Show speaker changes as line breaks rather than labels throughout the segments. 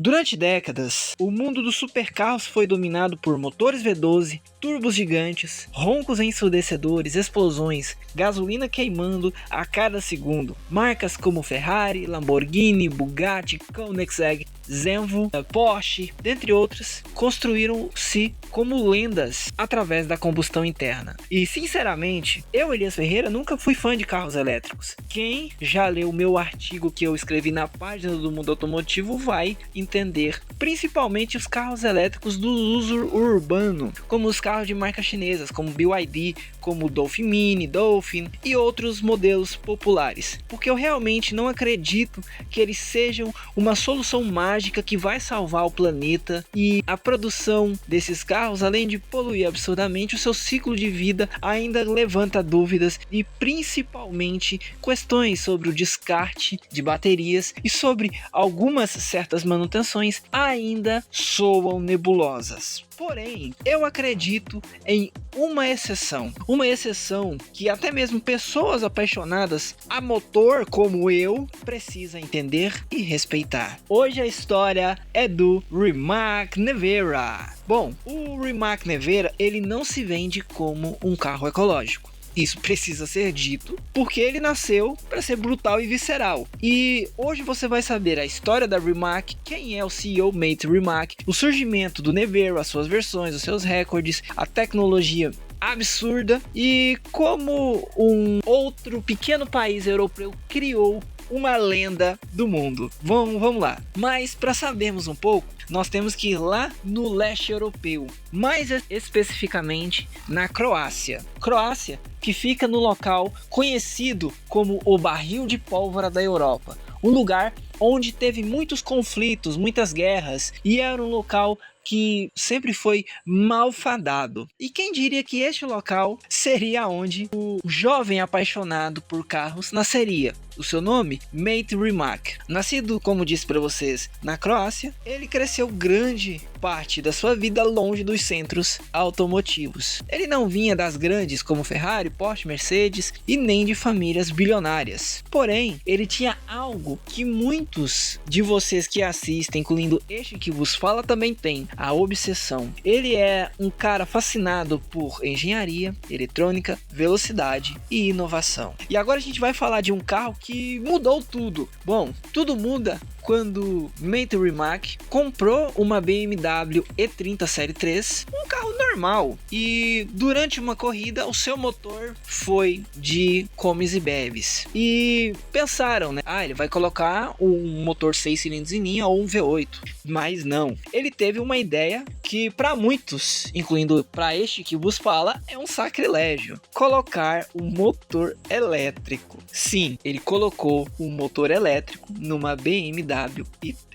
Durante décadas, o mundo dos supercarros foi dominado por motores V12, turbos gigantes, roncos ensurdecedores, explosões, gasolina queimando a cada segundo. Marcas como Ferrari, Lamborghini, Bugatti, Koenigsegg, Zenvo, Porsche, dentre outras, construíram-se como lendas através da combustão interna. E sinceramente, eu, Elias Ferreira, nunca fui fã de carros elétricos. Quem já leu o meu artigo que eu escrevi na página do Mundo Automotivo vai entender, principalmente os carros elétricos do uso urbano, como os carros de marcas chinesas, como BYD, como o Dolphin Mini, Dolphin e outros modelos populares, porque eu realmente não acredito que eles sejam uma solução mágica que vai salvar o planeta, e a produção desses carros, além de poluir absurdamente, o seu ciclo de vida ainda levanta dúvidas e principalmente questões sobre o descarte de baterias e sobre algumas certas manutenções ainda soam nebulosas. Porém, eu acredito em uma exceção que até mesmo pessoas apaixonadas a motor como eu precisa entender e respeitar. Hoje a história é do Rimac Nevera. Bom, o Rimac Nevera ele não se vende como um carro ecológico. Isso precisa ser dito, porque ele nasceu para ser brutal e visceral. E hoje você vai saber a história da Rimac, quem é o CEO Mate Rimac, o surgimento do Nevera, as suas versões, os seus recordes, a tecnologia absurda e como um outro pequeno país europeu criou uma lenda do mundo. Vamos lá. Mas para sabermos um pouco, nós temos que ir lá no leste europeu, mais especificamente na Croácia. Croácia, que fica no local conhecido como o barril de pólvora da Europa. Um lugar onde teve muitos conflitos, muitas guerras, e era um local que sempre foi malfadado. E quem diria que este local seria onde o jovem apaixonado por carros nasceria? O seu nome? Mate Rimac. Nascido, como disse para vocês, na Croácia, ele cresceu grande parte da sua vida longe dos centros automotivos. Ele não vinha das grandes como Ferrari, Porsche, Mercedes e nem de famílias bilionárias. Porém, ele tinha algo que muitos de vocês que assistem, incluindo este que vos fala, também tem: a obsessão. Ele é um cara fascinado por engenharia, eletrônica, velocidade e inovação. E agora a gente vai falar de um carro que mudou tudo. Bom, tudo muda quando Mate Rimac comprou uma BMW E30 Série 3, um carro normal, e durante uma corrida o seu motor foi de comes e bebes. E pensaram, né? Ele vai colocar um motor 6 cilindros em linha ou um V8. Mas não. Ele teve uma ideia que para muitos, incluindo para este que vos fala, é um sacrilégio: colocar um motor elétrico. Sim, ele colocou um motor elétrico numa BMW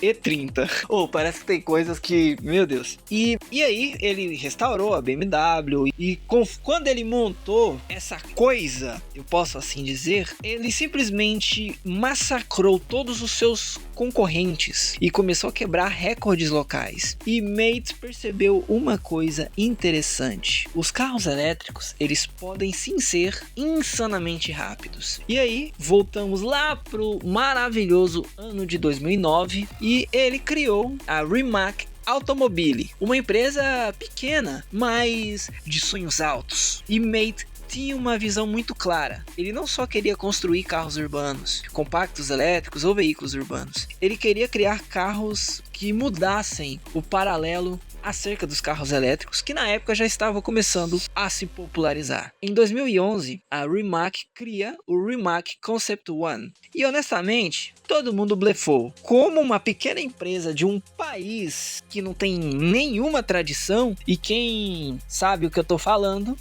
E30. Parece que tem coisas que, meu Deus. E aí ele restaurou a BMW e quando ele montou essa coisa, eu posso assim dizer, ele simplesmente massacrou todos os seus concorrentes e começou a quebrar recordes locais. E Mate percebeu uma coisa interessante: os carros elétricos, eles podem sim ser insanamente rápidos. E aí voltamos lá pro maravilhoso ano de 2009 e ele criou a Rimac Automobile, uma empresa pequena, mas de sonhos altos. E Mate tinha uma visão muito clara. Ele não só queria construir carros urbanos, compactos elétricos ou veículos urbanos. Ele queria criar carros que mudassem o paralelo acerca dos carros elétricos, que na época já estavam começando a se popularizar. Em 2011, a Rimac cria o Rimac Concept One. E honestamente, todo mundo blefou. Como uma pequena empresa de um país que não tem nenhuma tradição, e quem sabe o que eu tô falando,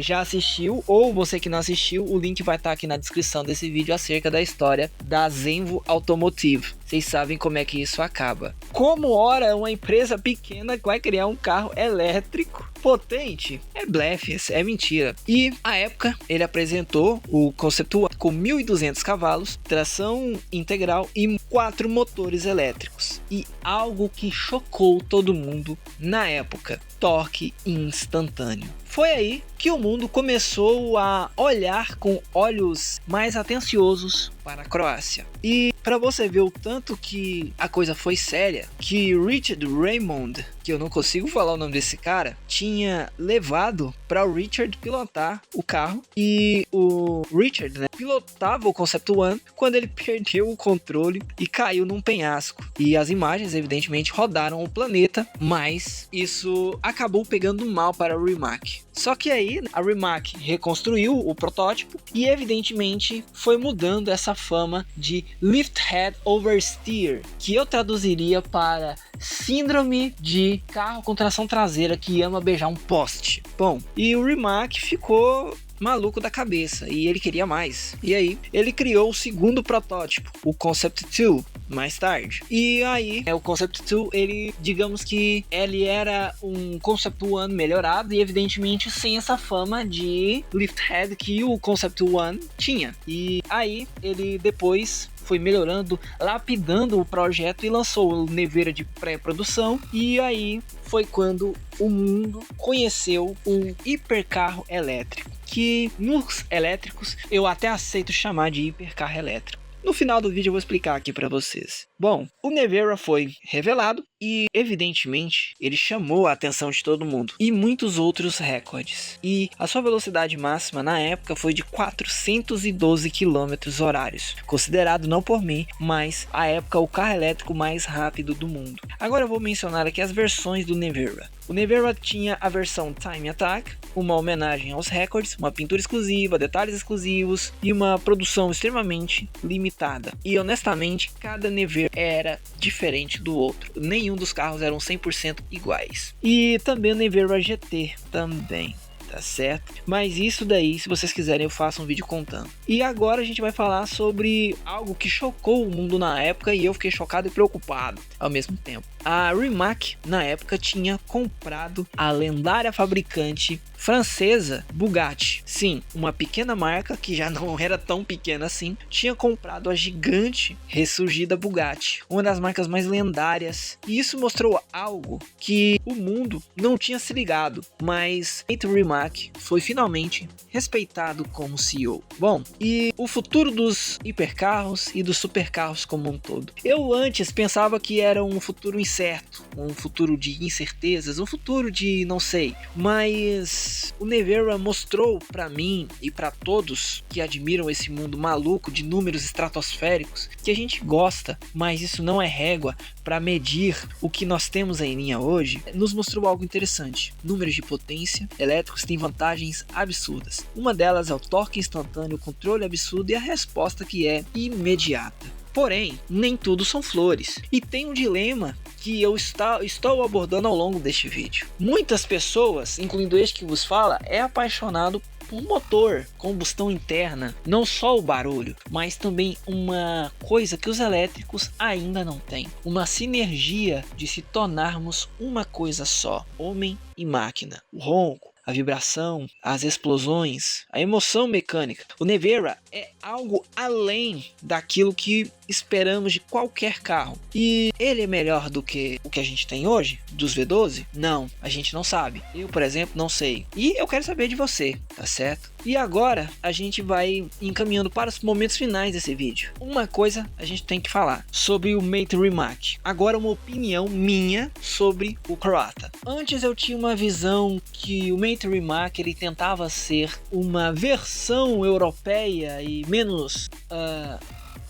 já assistiu, ou você que não assistiu, o link vai estar aqui na descrição desse vídeo acerca da história da Zenvo Automotive. Vocês sabem como é que isso acaba. Como ora uma empresa pequena vai criar um carro elétrico potente? É blefe, é mentira. E à época ele apresentou o Concept One com 1.200 cavalos, tração integral e 4 motores elétricos. E algo que chocou todo mundo na época: torque instantâneo. Foi aí que o mundo começou a olhar com olhos mais atenciosos para a Croácia. E para você ver o tanto que a coisa foi séria, que Richard Raymond, que eu não consigo falar o nome desse cara, tinha levado para o Richard pilotar o carro, e o Richard, né, pilotava o Concept One quando ele perdeu o controle e caiu num penhasco. E as imagens evidentemente rodaram o planeta, mas isso acabou pegando mal para a Rimac. Só que aí a Rimac reconstruiu o protótipo e evidentemente foi mudando essa fama de Lift Head Oversteer, que eu traduziria para síndrome de carro com tração traseira que ama beijar um poste. Bom, e o Rimac ficou maluco da cabeça e ele queria mais. E aí ele criou o segundo protótipo, o Concept 2, mais tarde. E aí o Concept 2, ele, digamos que ele era um Concept One melhorado e evidentemente sem essa fama de lift head que o Concept One tinha. E aí ele depois foi melhorando, lapidando o projeto e lançou o Nevera de pré-produção. E aí foi quando o mundo conheceu um hipercarro elétrico, que nos elétricos eu até aceito chamar de hipercarro elétrico. No final do vídeo eu vou explicar aqui para vocês. Bom, o Nevera foi revelado e evidentemente ele chamou a atenção de todo mundo e muitos outros recordes. E a sua velocidade máxima na época foi de 412 km/h, considerado não por mim, mas à época o carro elétrico mais rápido do mundo. Agora eu vou mencionar aqui as versões do Nevera. O Nevera tinha a versão Time Attack, uma homenagem aos recordes, uma pintura exclusiva, detalhes exclusivos e uma produção extremamente limitada. E honestamente, cada Nevera era diferente do outro. Nenhum dos carros eram 100% iguais. E também o Nevera GT também. Tá certo? Mas isso daí, se vocês quiserem, eu faço um vídeo contando. E agora a gente vai falar sobre algo que chocou o mundo na época e eu fiquei chocado e preocupado ao mesmo tempo. A Rimac, na época, tinha comprado a lendária fabricante francesa Bugatti. Sim, uma pequena marca que já não era tão pequena assim, tinha comprado a gigante ressurgida Bugatti, uma das marcas mais lendárias. E isso mostrou algo que o mundo não tinha se ligado, mas Rimac foi finalmente respeitado como CEO. Bom, e o futuro dos hipercarros e dos supercarros como um todo? Eu antes pensava que era um futuro incerto, um futuro de incertezas, um futuro de não sei, mas o Nevera mostrou para mim e para todos que admiram esse mundo maluco de números estratosféricos que a gente gosta, mas isso não é régua para medir o que nós temos em linha hoje. Nos mostrou algo interessante. Números de potência elétricos têm vantagens absurdas. Uma delas é o torque instantâneo, o controle absurdo e a resposta que é imediata. Porém, nem tudo são flores. E tem um dilema que eu estou abordando ao longo deste vídeo. Muitas pessoas, incluindo este que vos fala, é apaixonado por motor, combustão interna, não só o barulho, mas também uma coisa que os elétricos ainda não têm, uma sinergia de se tornarmos uma coisa só, homem e máquina. O ronco, a vibração, as explosões, a emoção mecânica. O Nevera é algo além daquilo que esperamos de qualquer carro. E ele é melhor do que o que a gente tem hoje, dos V12? Não, a gente não sabe. Eu, por exemplo, não sei. E eu quero saber de você, tá certo? E agora a gente vai encaminhando para os momentos finais desse vídeo. Uma coisa a gente tem que falar sobre o Mate Rimac. Agora uma opinião minha sobre o Croata. Antes eu tinha uma visão que o Mate Rimac ele tentava ser uma versão europeia e menos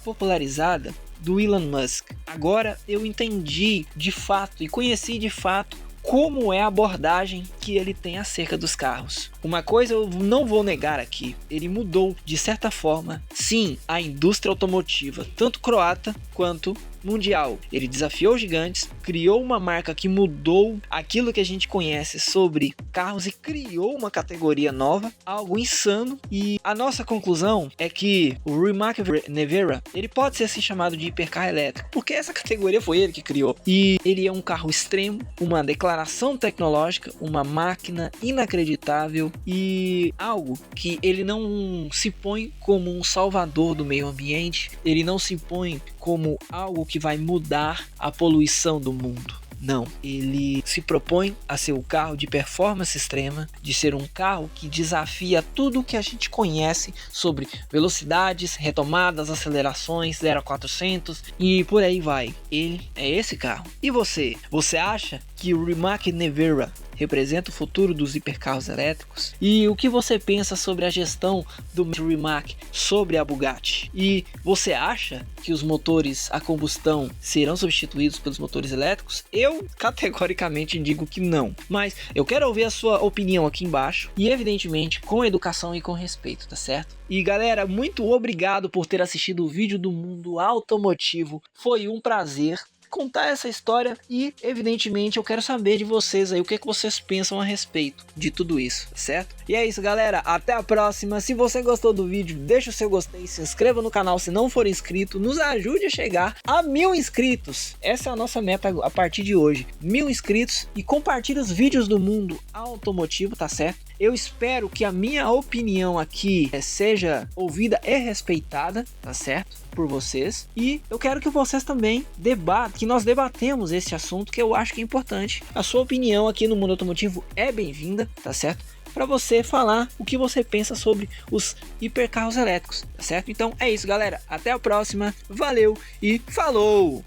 popularizada do Elon Musk. Agora eu entendi de fato e conheci de fato como é a abordagem que ele tem acerca dos carros. Uma coisa eu não vou negar aqui, ele mudou de certa forma, sim, a indústria automotiva, tanto croata quanto mundial. Ele desafiou os gigantes, criou uma marca que mudou aquilo que a gente conhece sobre carros e criou uma categoria nova, algo insano. E a nossa conclusão é que o Rimac Nevera, ele pode ser assim chamado de hipercarro elétrico, porque essa categoria foi ele que criou. E ele é um carro extremo, uma declaração tecnológica, uma máquina inacreditável e algo que ele não se põe como um salvador do meio ambiente, ele não se põe como algo que vai mudar a poluição do mundo. Não, ele se propõe a ser o carro de performance extrema, de ser um carro que desafia tudo o que a gente conhece sobre velocidades, retomadas, acelerações, 0 a 400 e por aí vai. Ele é esse carro. E você? Você acha que o Rimac Nevera representa o futuro dos hipercarros elétricos? E o que você pensa sobre a gestão do Rimac sobre a Bugatti? E você acha que os motores a combustão serão substituídos pelos motores elétricos? Eu categoricamente digo que não, mas eu quero ouvir a sua opinião aqui embaixo e evidentemente com educação e com respeito, tá certo? E galera, muito obrigado por ter assistido o vídeo do Mundo Automotivo, foi um prazer contar essa história e evidentemente eu quero saber de vocês aí o que vocês pensam a respeito de tudo isso, certo? E é isso galera, até a próxima. Se você gostou do vídeo, deixa o seu gostei, se inscreva no canal se não for inscrito, nos ajude a chegar a 1000 inscritos, essa é a nossa meta a partir de hoje, 1000 inscritos, e compartilhe os vídeos do Mundo Automotivo, tá certo? Eu espero que a minha opinião aqui seja ouvida e respeitada, tá certo? Por vocês, e eu quero que vocês também debatam, que nós debatemos esse assunto que eu acho que é importante. A sua opinião aqui no Mundo Automotivo é bem-vinda, tá certo? Para você falar o que você pensa sobre os hipercarros elétricos, tá certo? Então é isso galera, até a próxima, valeu e falou!